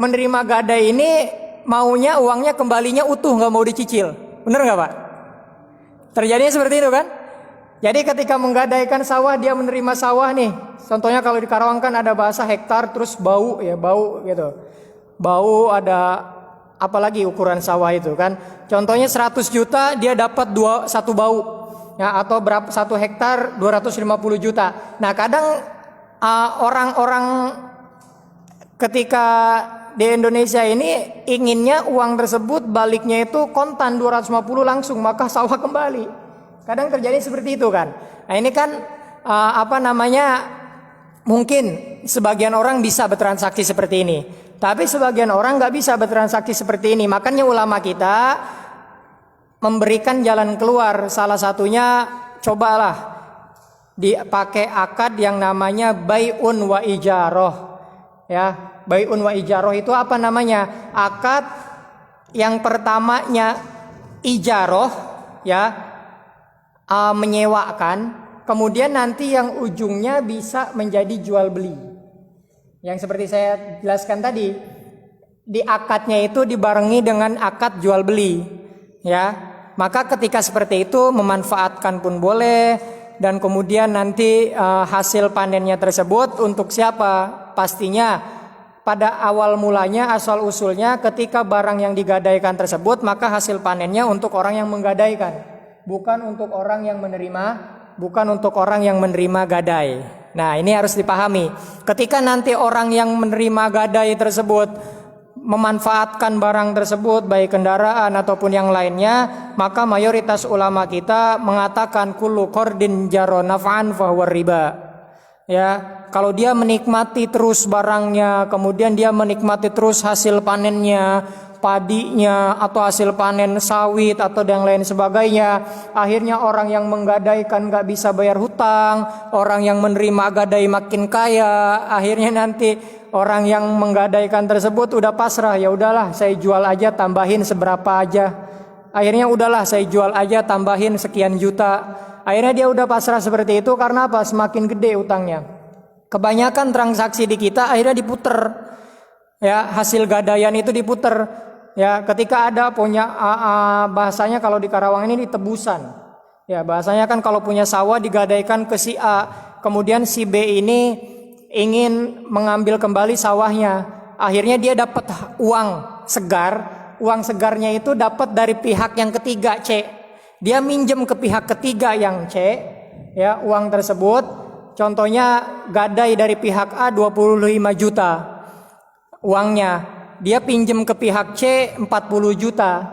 menerima gadai ini maunya uangnya kembalinya utuh, nggak mau dicicil. Bener nggak Pak? Terjadinya seperti itu kan? Jadi ketika menggadaikan sawah, dia menerima sawah nih. Contohnya kalau di Karawang kan ada bahasa hektar, terus bau ya, bau gitu. Bau ada apalagi ukuran sawah itu kan. Contohnya 100 juta dia dapat satu bau. Ya, atau berapa 1 hektar 250 juta. Nah, kadang orang-orang ketika di Indonesia ini inginnya uang tersebut baliknya itu kontan 250 langsung, maka sawah kembali. Kadang terjadi seperti itu kan. Nah, ini kan mungkin sebagian orang bisa bertransaksi seperti ini, tapi sebagian orang nggak bisa bertransaksi seperti ini. Makanya ulama kita memberikan jalan keluar. Salah satunya, cobalah dipakai akad yang namanya bai'un wa ijarah. Ya, bai'un wa ijarah itu apa namanya? Akad yang pertamanya ijarah, ya, menyewakan, kemudian nanti yang ujungnya bisa menjadi jual beli. Yang seperti saya jelaskan tadi, di akadnya itu dibarengi dengan akad jual beli, ya. Maka ketika seperti itu memanfaatkan pun boleh, dan kemudian nanti hasil panennya tersebut untuk siapa? Pastinya pada awal mulanya, asal usulnya ketika barang yang digadaikan tersebut, maka hasil panennya untuk orang yang menggadaikan, bukan untuk orang yang menerima gadai. Nah, ini harus dipahami. Ketika nanti orang yang menerima gadai tersebut memanfaatkan barang tersebut, baik kendaraan ataupun yang lainnya, maka mayoritas ulama kita mengatakan kullu qardin jaro naf'an fahuwa riba. Ya, kalau dia menikmati terus barangnya, kemudian dia menikmati terus hasil panennya, padinya atau hasil panen sawit atau yang lain sebagainya, akhirnya orang yang menggadaikan nggak bisa bayar hutang, orang yang menerima gadai makin kaya, akhirnya nanti orang yang menggadaikan tersebut udah pasrah, ya udahlah saya jual aja, tambahin seberapa aja, akhirnya udahlah saya jual aja, tambahin sekian juta, akhirnya dia udah pasrah seperti itu. Karena apa? Semakin gede utangnya. Kebanyakan transaksi di kita akhirnya diputer, ya, hasil gadaian itu diputer. Ya, ketika ada punya bahasanya kalau di Karawang ini ditebusan. Ya, bahasanya kan kalau punya sawah digadaikan ke si A, kemudian si B ini ingin mengambil kembali sawahnya. Akhirnya dia dapat uang segar. Uang segarnya itu dapat dari pihak yang ketiga, C. Dia minjem ke pihak ketiga yang C, ya, uang tersebut. Contohnya gadai dari pihak A 25 juta uangnya. Dia pinjem ke pihak C 40 juta.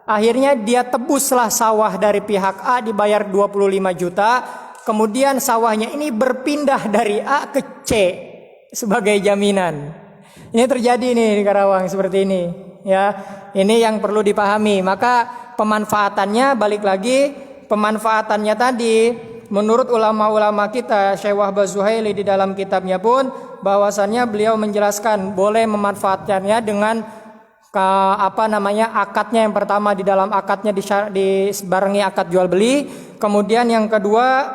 Akhirnya dia tebuslah sawah dari pihak A dibayar 25 juta. Kemudian sawahnya ini berpindah dari A ke C sebagai jaminan. Ini terjadi nih di Karawang seperti ini, ya. Ini yang perlu dipahami. Maka pemanfaatannya, balik lagi, pemanfaatannya tadi menurut ulama-ulama kita, Syekh Wahbah Zuhaili di dalam kitabnya pun bahwasannya beliau menjelaskan boleh memanfaatkannya dengan akadnya. Yang pertama, di dalam akadnya dibarengi akad jual beli. Kemudian yang kedua,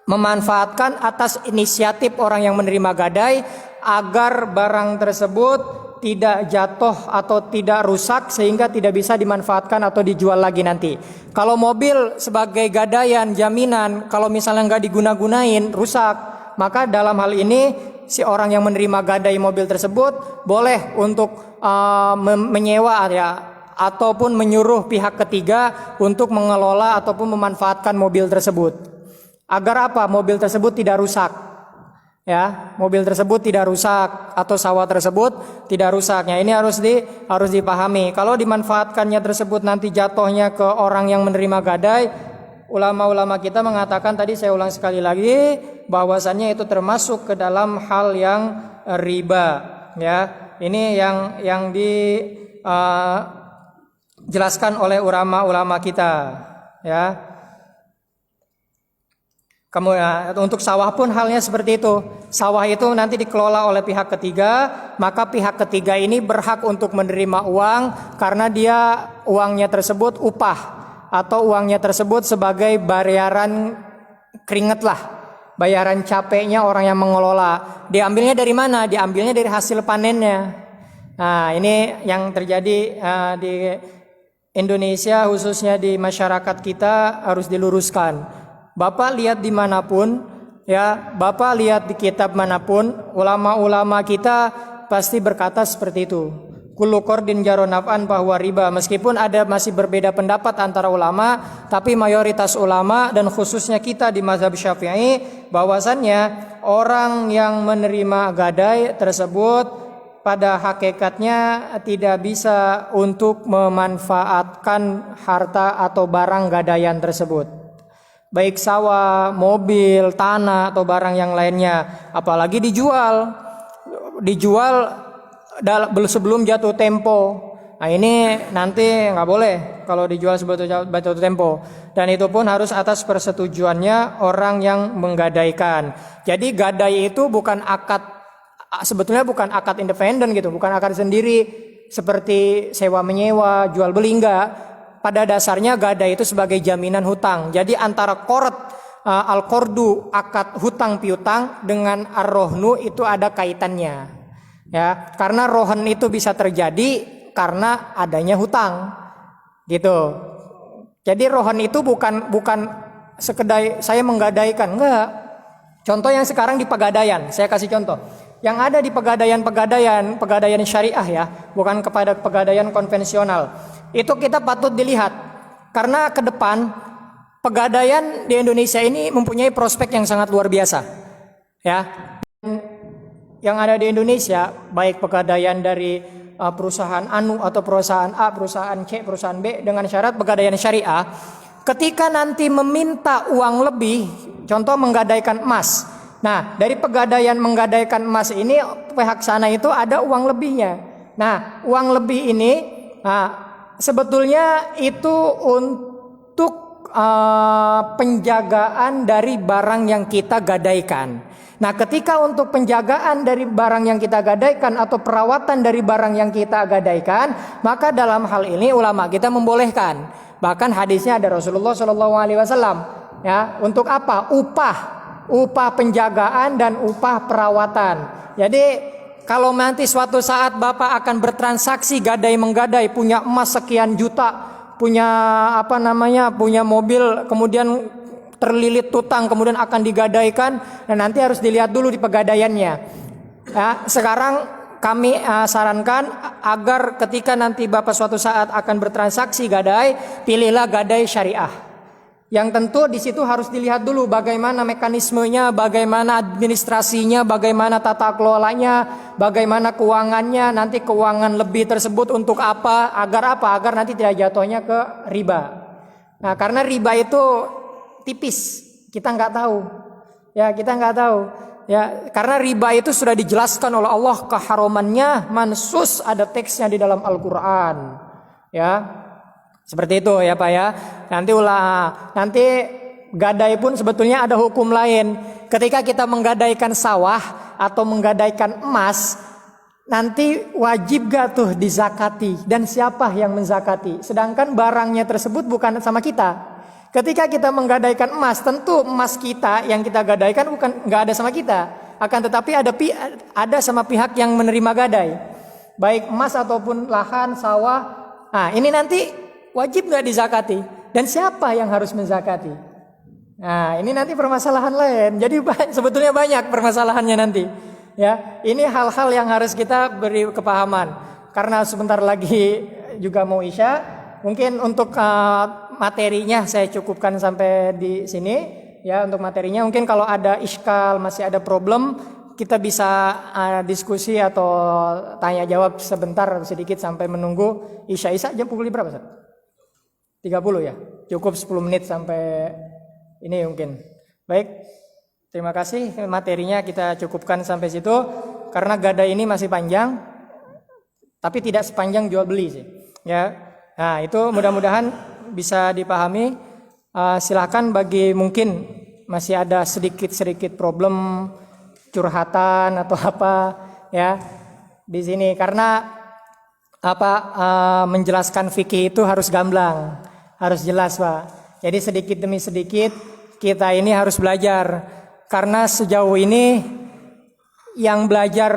memanfaatkan atas inisiatif orang yang menerima gadai agar barang tersebut tidak jatuh atau tidak rusak sehingga tidak bisa dimanfaatkan atau dijual lagi nanti. Kalau mobil sebagai gadaian jaminan, kalau misalnya nggak diguna-gunain rusak, maka dalam hal ini si orang yang menerima gadai mobil tersebut boleh untuk menyewa, ya, ataupun menyuruh pihak ketiga untuk mengelola ataupun memanfaatkan mobil tersebut. Agar apa? Mobil tersebut tidak rusak. Ya, mobil tersebut tidak rusak atau sawah tersebut tidak rusaknya. Ini harus dipahami. Kalau dimanfaatkannya tersebut nanti jatuhnya ke orang yang menerima gadai, ulama-ulama kita mengatakan, tadi saya ulang sekali lagi, bahwasannya itu termasuk ke dalam hal yang riba, ya. Ini yang dijelaskan oleh ulama-ulama kita, ya. Kemudian untuk sawah pun halnya seperti itu. Sawah itu nanti dikelola oleh pihak ketiga, maka pihak ketiga ini berhak untuk menerima uang karena dia uangnya tersebut upah atau uangnya tersebut sebagai bayaran keringat lah, bayaran capeknya orang yang mengelola. Diambilnya dari mana? Diambilnya dari hasil panennya. Nah, ini yang terjadi di Indonesia, khususnya di masyarakat kita, harus diluruskan. Bapak lihat dimanapun, ya, Bapak lihat di kitab manapun, ulama-ulama kita pasti berkata seperti itu. Kullu qardin jaro naf'an bahwa riba. Meskipun ada masih berbeda pendapat antara ulama, tapi mayoritas ulama dan khususnya kita di mazhab Syafi'i, bahwasannya orang yang menerima gadai tersebut pada hakikatnya tidak bisa untuk memanfaatkan harta atau barang gadaian tersebut, baik sawah, mobil, tanah atau barang yang lainnya, apalagi dijual sebelum jatuh tempo. Nah, ini nanti nggak boleh kalau dijual sebelum jatuh tempo, dan itu pun harus atas persetujuannya orang yang menggadaikan. Jadi gadai itu bukan akad, sebetulnya bukan akad independen gitu, bukan akad sendiri seperti sewa menyewa, jual beli, enggak. Pada dasarnya gadai itu sebagai jaminan hutang. Jadi antara al-qardu, akad hutang piutang, dengan ar-rohnu itu ada kaitannya. Ya, karena rohan itu bisa terjadi karena adanya hutang. Gitu. Jadi rohan itu bukan sekedar saya menggadaikan, enggak. Contoh yang sekarang di pegadaian, saya kasih contoh. Yang ada di pegadaian syariah ya, bukan kepada pegadaian konvensional. Itu kita patut dilihat. Karena ke depan pegadaian di Indonesia ini mempunyai prospek yang sangat luar biasa. Ya. Yang ada di Indonesia, baik pegadaian dari perusahaan Anu atau perusahaan A, perusahaan C, perusahaan B, dengan syarat pegadaian syariah, ketika nanti meminta uang lebih, contoh menggadaikan emas. Nah, dari pegadaian menggadaikan emas ini, pihak sana itu ada uang lebihnya. Nah, uang lebih ini sebetulnya itu untuk penjagaan dari barang yang kita gadaikan. Nah, ketika untuk penjagaan dari barang yang kita gadaikan atau perawatan dari barang yang kita gadaikan, maka dalam hal ini ulama kita membolehkan. Bahkan hadisnya ada Rasulullah SAW. Ya, untuk apa? Upah penjagaan dan upah perawatan. Jadi kalau nanti suatu saat Bapak akan bertransaksi gadai menggadai, punya emas sekian juta, punya punya mobil, kemudian terlilit tutang, kemudian akan digadaikan, dan nanti harus dilihat dulu di pegadaiannya. Ya, sekarang kami sarankan agar ketika nanti Bapak suatu saat akan bertransaksi gadai, pilihlah gadai syariah. Yang tentu di situ harus dilihat dulu bagaimana mekanismenya, bagaimana administrasinya, bagaimana tata kelolanya, bagaimana keuangannya, nanti keuangan lebih tersebut untuk apa, agar nanti tidak jatuhnya ke riba. Nah, karena riba itu tipis, kita nggak tahu. Ya, karena riba itu sudah dijelaskan oleh Allah keharamannya, mansus, ada teksnya di dalam Al-Qur'an. Ya. Seperti itu ya Pak ya. Nanti gadai pun sebetulnya ada hukum lain. Ketika kita menggadaikan sawah atau menggadaikan emas, nanti wajib gak tuh dizakati, dan siapa yang menzakati? Sedangkan barangnya tersebut bukan sama kita. Ketika kita menggadaikan emas, tentu emas kita yang kita gadaikan nggak ada sama kita. Akan tetapi ada sama pihak yang menerima gadai, baik emas ataupun lahan, sawah. Nah, ini nanti wajib nggak dizakati, dan siapa yang harus menzakati? Nah, ini nanti permasalahan lain. Jadi sebetulnya banyak permasalahannya nanti. Ya, ini hal-hal yang harus kita beri kepahaman. Karena sebentar lagi juga mau Isya, mungkin untuk materinya saya cukupkan sampai di sini. Ya, untuk materinya mungkin kalau ada iskal, masih ada problem, kita bisa diskusi atau tanya jawab sebentar sedikit sampai menunggu Isya jam pukul berapa, Ustaz? 30 ya, cukup 10 menit sampai ini mungkin. Baik, terima kasih, materinya kita cukupkan sampai situ. Karena gadai ini masih panjang, tapi tidak sepanjang jual beli sih. Ya, nah itu mudah-mudahan bisa dipahami. Silakan bagi mungkin masih ada sedikit problem curhatan atau apa ya di sini, karena menjelaskan fikih itu harus gamblang. Harus jelas Pak. Jadi sedikit demi sedikit kita ini harus belajar. Karena sejauh ini yang belajar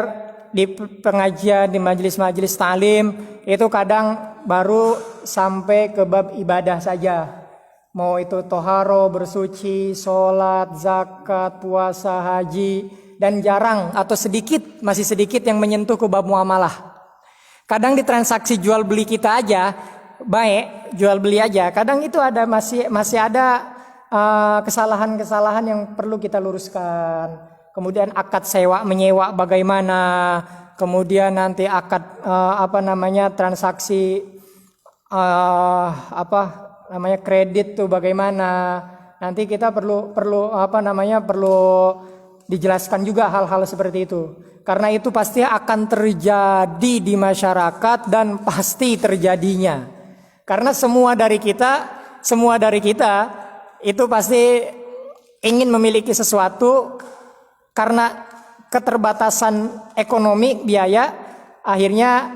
di pengajian, di majelis-majelis ta'lim itu kadang baru sampai ke bab ibadah saja. Mau itu toharo, bersuci, sholat, zakat, puasa, haji, dan jarang atau sedikit, masih sedikit yang menyentuh ke bab muamalah. Kadang di transaksi jual beli kita aja, baik jual beli aja, kadang itu ada masih ada kesalahan-kesalahan yang perlu kita luruskan. Kemudian akad sewa menyewa bagaimana, kemudian nanti akad transaksi kredit tuh bagaimana. Nanti kita perlu dijelaskan juga hal-hal seperti itu. Karena itu pasti akan terjadi di masyarakat dan pasti terjadinya. Karena semua dari kita itu pasti ingin memiliki sesuatu, karena keterbatasan ekonomi biaya, akhirnya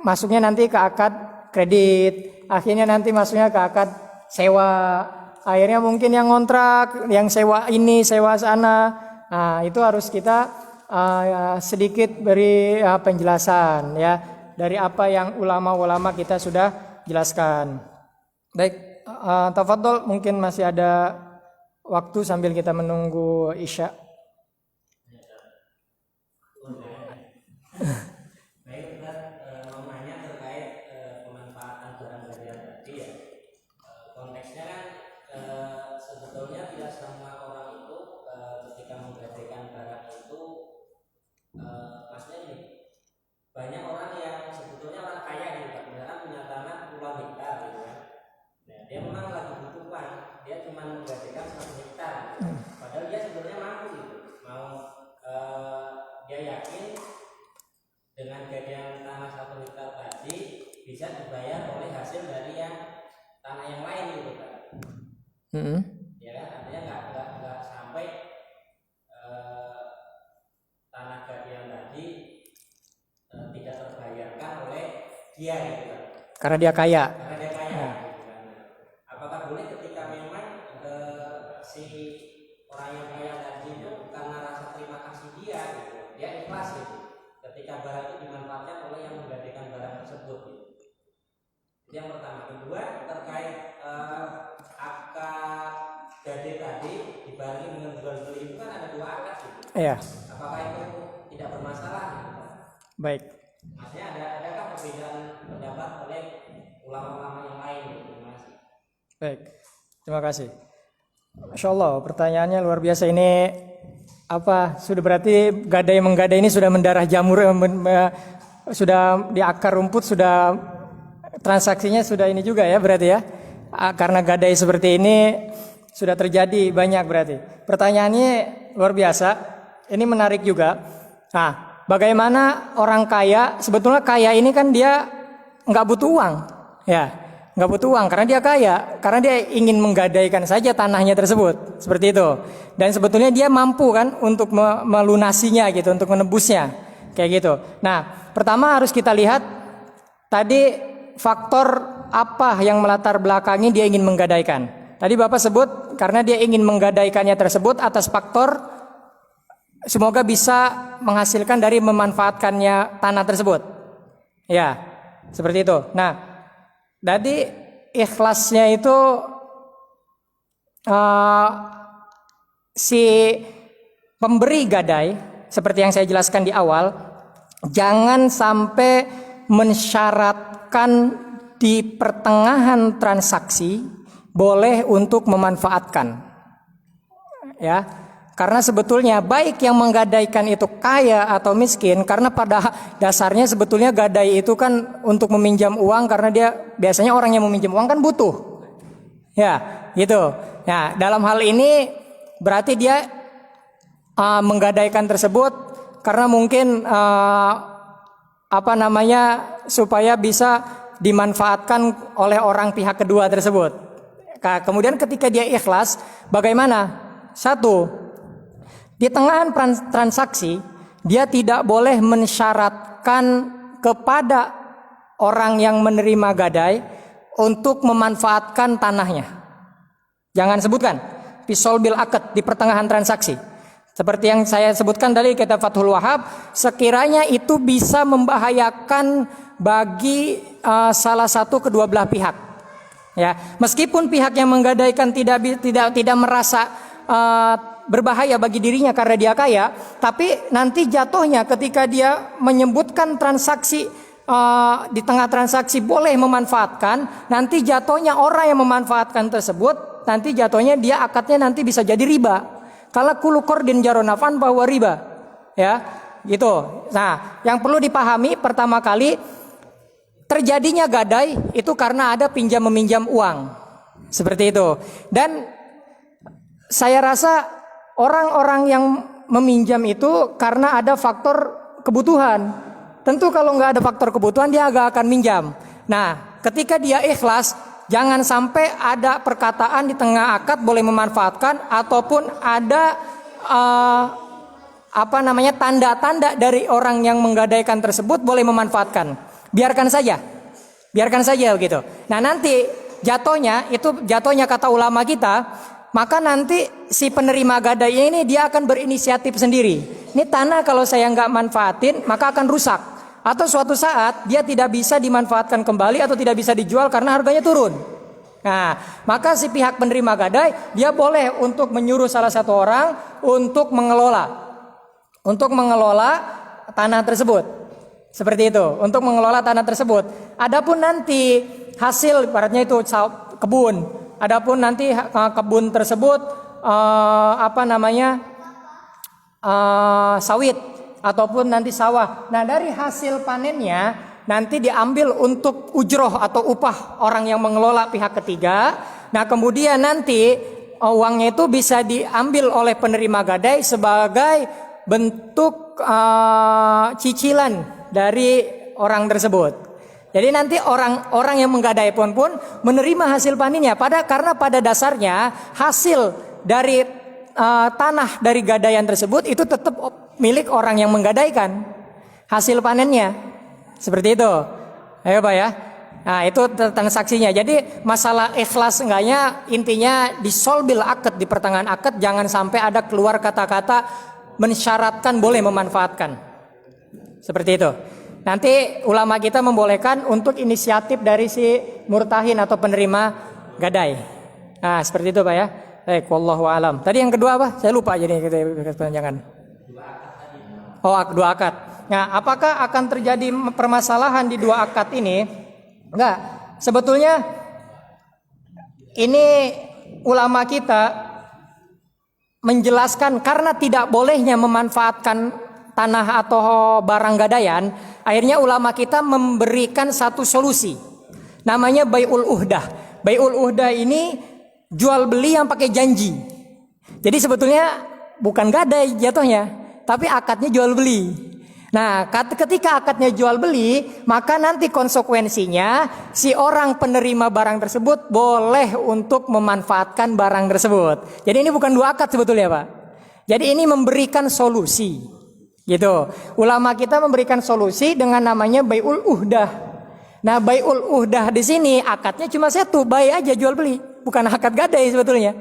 masuknya nanti ke akad kredit, akhirnya nanti masuknya ke akad sewa, akhirnya mungkin yang ngontrak, yang sewa ini, sewa sana. Nah, itu harus kita sedikit beri penjelasan ya dari apa yang ulama-ulama kita sudah jelaskan. Baik. Tafadhol, mungkin masih ada waktu sambil kita menunggu Isya. Baik, Ustaz, mau nanya terkait pemanfaatan barang berharga tadi ya. Konteksnya kan sebetulnya tidak semua orang itu ketika menggadaikan barang itu maksudnya ini banyak orang yang sebetulnya orang kaya gitu, kemudian punya tanah puluhan hektar gitu kan. Nah, dia memang lagi butuh uang, dia cuma menggadaikan 1 hektar, padahal dia sebenarnya mampu gitu, dia yakin dengan gadaian tanah 1 hektar tadi bisa dibayar oleh hasil dari yang tanah yang lain gitu kan. Ya kan, artinya nggak sampai tanah gadaian tadi tidak terbayarkan oleh dia gitu kan. Karena dia kaya. Gitu kan. Apakah boleh ketika memang si orang yang kaya tadi itu karena rasa terima kasih dia gitu, dia ikhlas gitu, ketika barang itu dimanfaatkan oleh yang menggadaikan barang tersebut gitu. Itu yang pertama. Kedua, terkait akad gadai tadi dibarengi dengan jual beli itu kan ada 2 akad gitu. Iya. Apakah itu tidak bermasalah gitu? Baik. Maksudnya adakah perbedaan pendapat oleh ulama-ulama yang lain gitu? Baik. Terima kasih. Masya Allah, pertanyaannya luar biasa ini. Sudah berarti gadai menggadai ini sudah mendarah jamur, sudah di akar rumput, sudah transaksinya sudah ini juga ya berarti ya. Karena gadai seperti ini sudah terjadi banyak berarti. Pertanyaannya luar biasa. Ini menarik juga. Nah, bagaimana orang kaya? Sebetulnya kaya ini kan dia nggak butuh uang, ya, nggak butuh uang karena dia kaya, karena dia ingin menggadaikan saja tanahnya tersebut, seperti itu. Dan sebetulnya dia mampu kan untuk melunasinya gitu, untuk menebusnya, kayak gitu. Nah, pertama harus kita lihat tadi faktor apa yang melatar belakangi dia ingin menggadaikan. Tadi Bapak sebut karena dia ingin menggadaikannya tersebut atas faktor semoga bisa menghasilkan dari memanfaatkannya tanah tersebut. Ya, seperti itu. Nah, jadi ikhlasnya itu si pemberi gadai, seperti yang saya jelaskan di awal, jangan sampai mensyaratkan di pertengahan transaksi boleh untuk memanfaatkan. Ya. Karena sebetulnya baik yang menggadaikan itu kaya atau miskin, karena pada dasarnya sebetulnya gadai itu kan untuk meminjam uang, karena dia biasanya orang yang meminjam uang kan butuh. Ya, gitu. Nah, dalam hal ini berarti dia menggadaikan tersebut karena mungkin supaya bisa dimanfaatkan oleh orang pihak kedua tersebut. Kemudian ketika dia ikhlas, bagaimana? Satu, di tengah transaksi, dia tidak boleh mensyaratkan kepada orang yang menerima gadai untuk memanfaatkan tanahnya. Jangan sebutkan pisol bil akad di pertengahan transaksi. Seperti yang saya sebutkan dari kitab Fathul Wahhab, sekiranya itu bisa membahayakan bagi salah satu kedua belah pihak. Ya, meskipun pihak yang menggadaikan tidak merasa berbahaya bagi dirinya karena dia kaya, tapi nanti jatuhnya ketika dia menyebutkan transaksi di tengah transaksi boleh memanfaatkan, nanti jatuhnya orang yang memanfaatkan tersebut, nanti jatuhnya dia akadnya nanti bisa jadi riba. Kalau kulu qardin jaronafan bahwa riba, ya, gitu. Nah, yang perlu dipahami pertama kali, terjadinya gadai itu karena ada pinjam meminjam uang, seperti itu. Dan saya rasa orang-orang yang meminjam itu karena ada faktor kebutuhan. Tentu kalau nggak ada faktor kebutuhan dia agak akan minjam. Nah, ketika dia ikhlas, jangan sampai ada perkataan di tengah akad boleh memanfaatkan ataupun ada tanda-tanda dari orang yang menggadaikan tersebut boleh memanfaatkan. Biarkan saja begitu. Nah, nanti jatuhnya kata ulama kita, maka nanti si penerima gadai ini dia akan berinisiatif sendiri. Ini tanah kalau saya nggak manfaatin maka akan rusak. Atau suatu saat dia tidak bisa dimanfaatkan kembali atau tidak bisa dijual karena harganya turun. Nah, maka si pihak penerima gadai dia boleh untuk menyuruh salah satu orang untuk mengelola tanah tersebut. Seperti itu, untuk mengelola tanah tersebut. Adapun nanti hasil ibaratnya itu kebun. Adapun nanti kebun tersebut sawit ataupun nanti sawah. Nah, dari hasil panennya nanti diambil untuk ujroh atau upah orang yang mengelola pihak ketiga. Nah, kemudian nanti uangnya itu bisa diambil oleh penerima gadai sebagai bentuk cicilan dari orang tersebut. Jadi nanti orang yang menggadai pun menerima hasil panennya karena pada dasarnya hasil dari tanah dari gadaian tersebut itu tetap milik orang yang menggadaikan hasil panennya. Seperti itu. Ayo Pak ya. Nah, itu transaksinya. Jadi masalah ikhlas enggaknya intinya disolbil akad, di pertengahan akad jangan sampai ada keluar kata-kata mensyaratkan boleh memanfaatkan. Seperti itu. Nanti ulama kita membolehkan untuk inisiatif dari si murtahin atau penerima gadai. Nah, seperti itu Pak ya. Baik, wallahu alam. Tadi yang kedua apa? Saya lupa jadi kepanjangan. Dua akad. Nah, apakah akan terjadi permasalahan di dua akad ini? Enggak. Sebetulnya ini ulama kita menjelaskan karena tidak bolehnya memanfaatkan tanah atau barang gadaian, akhirnya ulama kita memberikan satu solusi. Namanya bai'ul uhdah. Bai'ul uhdah ini jual beli yang pakai janji. Jadi sebetulnya bukan gadai jatuhnya, tapi akadnya jual beli. Nah, ketika akadnya jual beli, maka nanti konsekuensinya si orang penerima barang tersebut boleh untuk memanfaatkan barang tersebut. Jadi ini bukan dua akad sebetulnya Pak. Jadi ini memberikan solusi. Gitu. Ulama kita memberikan solusi dengan namanya bai'ul uhdah. Nah, bai'ul uhdah di sini akadnya cuma satu, bai aja jual beli, bukan akad gadai sebetulnya.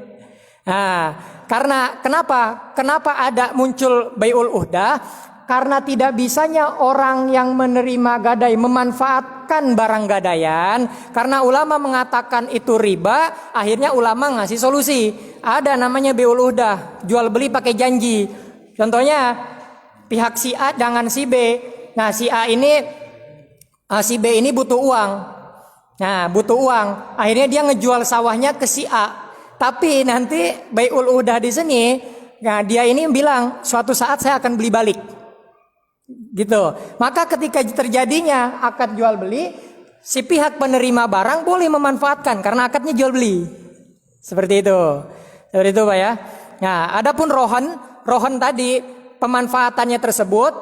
Nah, kenapa ada muncul bai'ul uhdah? Karena tidak bisanya orang yang menerima gadai memanfaatkan barang gadaian, karena ulama mengatakan itu riba, akhirnya ulama ngasih solusi. Ada namanya bai'ul uhdah, jual beli pakai janji. Contohnya pihak si A dengan si B. Nah, si B ini butuh uang. Nah, butuh uang. Akhirnya dia ngejual sawahnya ke si A. Tapi nanti bai'ul uhdah di sini, nah dia ini bilang suatu saat saya akan beli balik. Gitu. Maka ketika terjadinya akad jual beli, si pihak penerima barang boleh memanfaatkan karena akadnya jual beli. Seperti itu. Seperti itu, Pak ya. Nah, adapun rohon tadi pemanfaatannya tersebut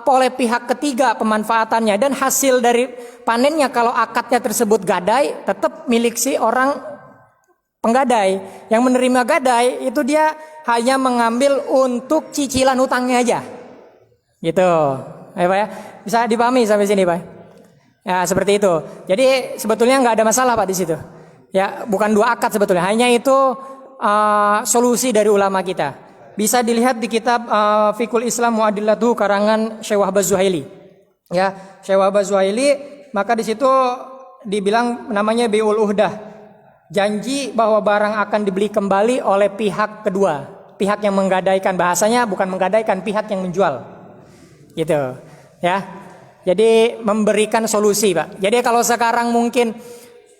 oleh pihak ketiga pemanfaatannya dan hasil dari panennya kalau akadnya tersebut gadai tetap milik si orang penggadai. Yang menerima gadai itu dia hanya mengambil untuk cicilan utangnya aja. Gitu. Ayo Pak ya. Bisa dipahami sampai sini Pak. Ya, seperti itu. Jadi sebetulnya nggak ada masalah Pak di situ. Ya, bukan dua akad sebetulnya. Hanya itu solusi dari ulama kita. bisa dilihat di kitab Fiqhul Islam wa Adillatuhu karangan Syekh Wahbah Zuhaili. Ya, Syekh Wahbah Zuhaili, maka di situ dibilang namanya bi'ul uhdah. Janji bahwa barang akan dibeli kembali oleh pihak kedua, pihak yang menggadaikan, bahasanya bukan menggadaikan, pihak yang menjual. Gitu. Ya. Jadi memberikan solusi, Pak. Jadi kalau sekarang mungkin,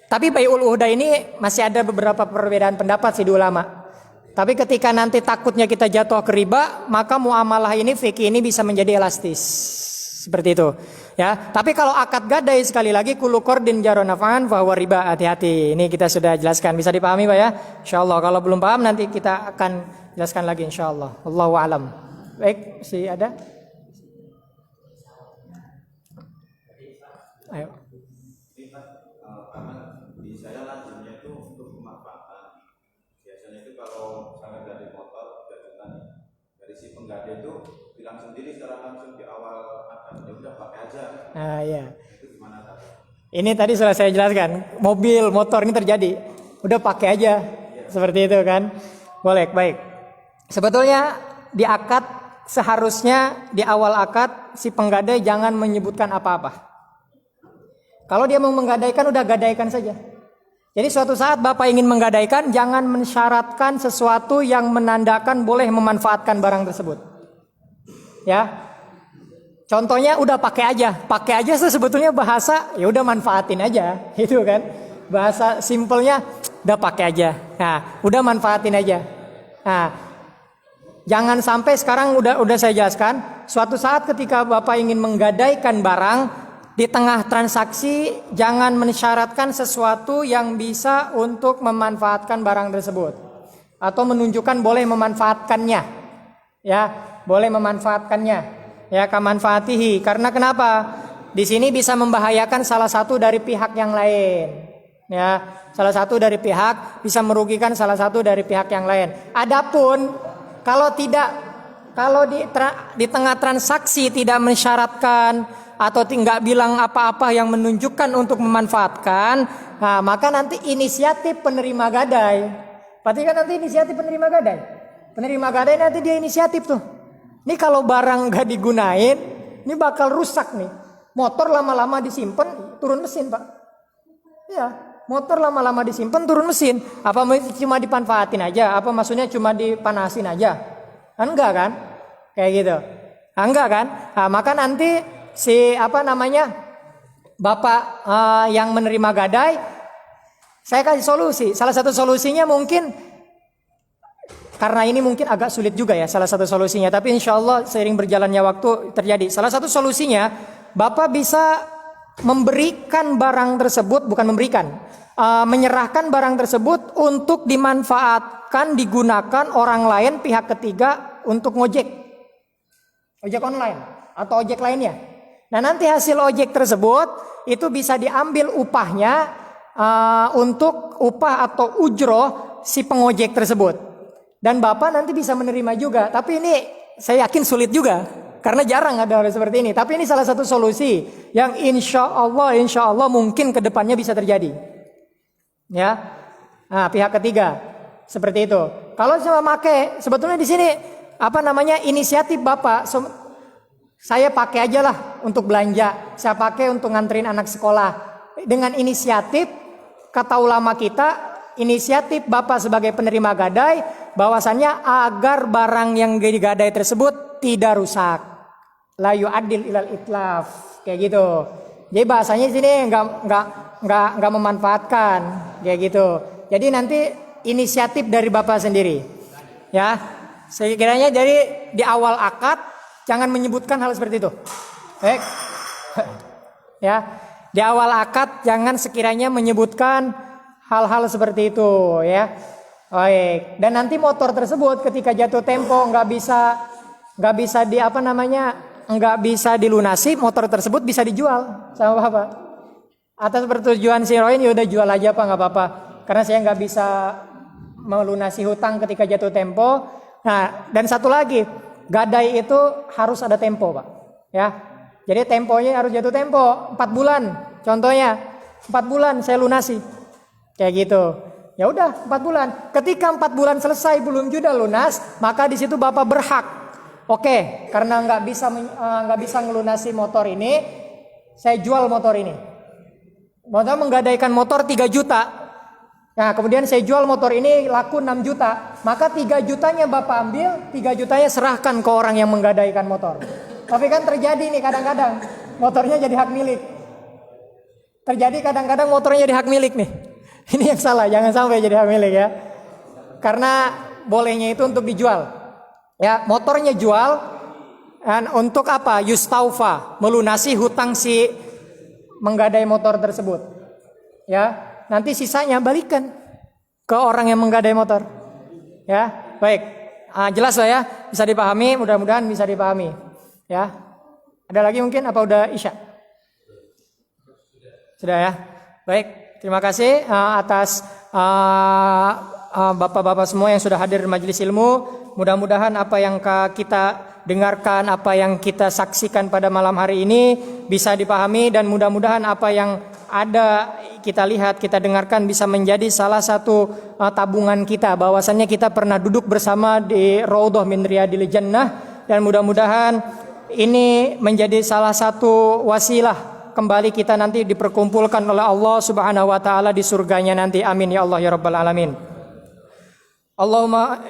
tapi bi'ul uhdah ini masih ada beberapa perbedaan pendapat sih di ulama. Tapi ketika nanti takutnya kita jatuh ke riba, maka muamalah ini fikih ini bisa menjadi elastis. Seperti itu. Ya, tapi kalau akad gadai sekali lagi kullu qardin jara naf'an fa huwa riba, hati-hati. Ini kita sudah jelaskan, bisa dipahami Pak ya? Insyaallah. Kalau belum paham nanti kita akan jelaskan lagi insyaallah. Wallahu a'lam. Baik, si ada? Ayo. Di saya lazimnya itu untuk pemanfaatan. Biasanya itu kalau sangat dari motor 3 juta nih, dari si penggadai itu bilang sendiri secara langsung di awal akan ya udah pakai aja. Ah iya. Itu gimana tadi? Ini tadi sudah saya jelaskan, mobil, motor ini terjadi, udah pakai aja, seperti itu kan, boleh, baik. Sebetulnya di akad seharusnya di awal akad si penggadai jangan menyebutkan apa-apa. Kalau dia mau menggadaikan, udah gadaikan saja. Jadi suatu saat Bapak ingin menggadaikan, jangan mensyaratkan sesuatu yang menandakan boleh memanfaatkan barang tersebut. Ya. Contohnya udah pakai aja itu sebetulnya bahasa ya udah manfaatin aja, gitu kan. Bahasa simpelnya udah pakai aja. Nah, udah manfaatin aja. Nah, jangan sampai sekarang udah saya jelaskan, suatu saat ketika Bapak ingin menggadaikan barang di tengah transaksi jangan mensyaratkan sesuatu yang bisa untuk memanfaatkan barang tersebut atau menunjukkan boleh memanfaatkannya. Ya, boleh memanfaatkannya. Ya, kamanfaatihi. Karena kenapa? Di sini bisa membahayakan salah satu dari pihak yang lain. Ya, salah satu dari pihak bisa merugikan salah satu dari pihak yang lain. Adapun kalau di tengah transaksi tidak mensyaratkan atau nggak bilang apa-apa yang menunjukkan untuk memanfaatkan, nah, maka nanti inisiatif penerima gadai. Perhatikan nanti inisiatif penerima gadai. Penerima gadai nanti dia inisiatif tuh. Ini kalau barang nggak digunain, ini bakal rusak nih. Motor lama-lama disimpan turun mesin Pak. Ya, motor lama-lama disimpan turun mesin. Apa cuma dimanfaatin aja? Apa maksudnya cuma dipanasin aja? Enggak kan? Kayak gitu. Enggak kan? Nah, maka nanti Bapak yang menerima gadai, saya kasih solusi. Salah satu solusinya mungkin, karena ini mungkin agak sulit juga ya salah satu solusinya, tapi insya Allah seiring berjalannya waktu terjadi. Salah satu solusinya, Bapak bisa memberikan barang tersebut, menyerahkan barang tersebut untuk dimanfaatkan, digunakan orang lain, pihak ketiga untuk ojek online atau ojek lainnya. Nah, nanti hasil ojek tersebut itu bisa diambil upahnya untuk upah atau ujroh si pengojek tersebut. Dan Bapak nanti bisa menerima juga. Tapi ini saya yakin sulit juga, karena jarang ada hal seperti ini. Tapi ini salah satu solusi yang insya Allah mungkin kedepannya bisa terjadi. Ya, nah, pihak ketiga seperti itu. Kalau cuma pakai, sebetulnya di sini inisiatif Bapak. Saya pakai aja lah untuk belanja, saya pakai untuk nganterin anak sekolah. Dengan inisiatif, kata ulama kita, inisiatif Bapak sebagai penerima gadai, bahwasannya agar barang yang digadai tersebut tidak rusak. La yu'addil ilal itlaf, kayak gitu. Jadi bahasanya di sini nggak memanfaatkan, kayak gitu. Jadi nanti inisiatif dari Bapak sendiri. Ya, sekiranya jadi di awal akad jangan menyebutkan hal seperti itu. Baik. Ya, di awal akad jangan sekiranya menyebutkan hal-hal seperti itu, ya. Baik. Dan nanti motor tersebut ketika jatuh tempo nggak bisa dilunasi, motor tersebut bisa dijual sama Bapak. Atas persetujuan si Roin, ya udah jual aja Pak, nggak apa-apa. Karena saya nggak bisa melunasi hutang ketika jatuh tempo. Nah, dan satu lagi, gadai itu harus ada tempo Pak. Ya, jadi temponya harus jatuh tempo 4 bulan. Contohnya 4 bulan saya lunasi, kayak gitu. Ya udah 4 bulan. Ketika 4 bulan selesai belum juga lunas, maka di situ Bapak berhak. Oke, karena nggak bisa ngelunasi motor ini, saya jual motor ini. Bapak menggadaikan motor 3 juta. Nah, kemudian saya jual motor ini laku 6 juta. Maka 3 jutanya Bapak ambil, 3 jutanya serahkan ke orang yang menggadaikan motor. Tapi kan terjadi nih kadang-kadang motornya jadi hak milik. Terjadi kadang-kadang motornya jadi hak milik nih. Ini yang salah, jangan sampai jadi hak milik ya. Karena bolehnya itu untuk dijual. Ya, motornya jual dan untuk apa? Yustaufa, melunasi hutang si menggadai motor tersebut. Ya, nanti sisanya balikan ke orang yang menggadai motor. Ya, baik. Jelas lah ya, bisa dipahami, mudah-mudahan bisa dipahami. Ya. Ada lagi mungkin apa udah Isya? Sudah ya. Baik. Terima kasih atas bapak-bapak semua yang sudah hadir di majelis ilmu. Mudah-mudahan apa yang kita dengarkan, apa yang kita saksikan pada malam hari ini bisa dipahami, dan mudah-mudahan apa yang ada kita lihat, kita dengarkan bisa menjadi salah satu tabungan kita, bahwasannya kita pernah duduk bersama di Raudhah min Riyadil Jannah, dan mudah-mudahan ini menjadi salah satu wasilah kembali kita nanti diperkumpulkan oleh Allah Subhanahu wa taala di surganya nanti. Amin ya Allah ya rabbal alamin. Allahumma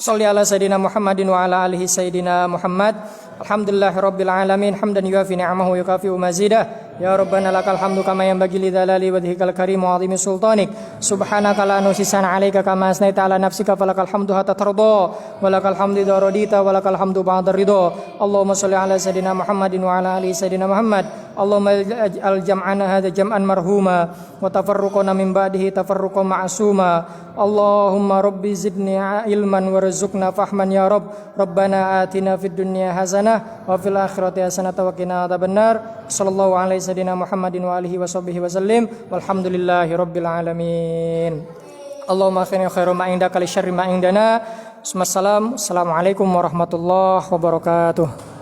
shalli ala sayidina Muhammadin wa ala alihi sayidina Muhammad. Alhamdulillahirabbil alamin hamdan yuafi ni'amahu wa yukafi mazidah. Ya rabbana lakal hamdu kama yanbaghi li dhalali wajhikal karim wa 'azimi sultanik. Subhanaka la nuhsina 'alaika kama asnaita 'ala nafsika falakal hamdu hatta tarda wa lakal hamdu idza radita wa lakal hamdu ba'da ridha. Allahumma shalli ala sayidina Muhammadin wa ala alihi sayidina Muhammad. Allahumma ij'al jam'ana hadza jam'an marhuma wa tafarruqana min ba'dihi tafarruqan ma'suma. Allahumma rabbi zidni ilman warzuqna fahman ya rabb. Rabbana atina fid dunya hasanah wa fil akhirati hasanah wa qina adzabannar. Sallallahu alaihi wasallam Muhammadin wa alihi washabbihi wasallim walhamdulillahi rabbil alamin. Allahumma khairu khairu ma indaka li syarri ma indana. Assalamualaikum warahmatullahi wabarakatuh.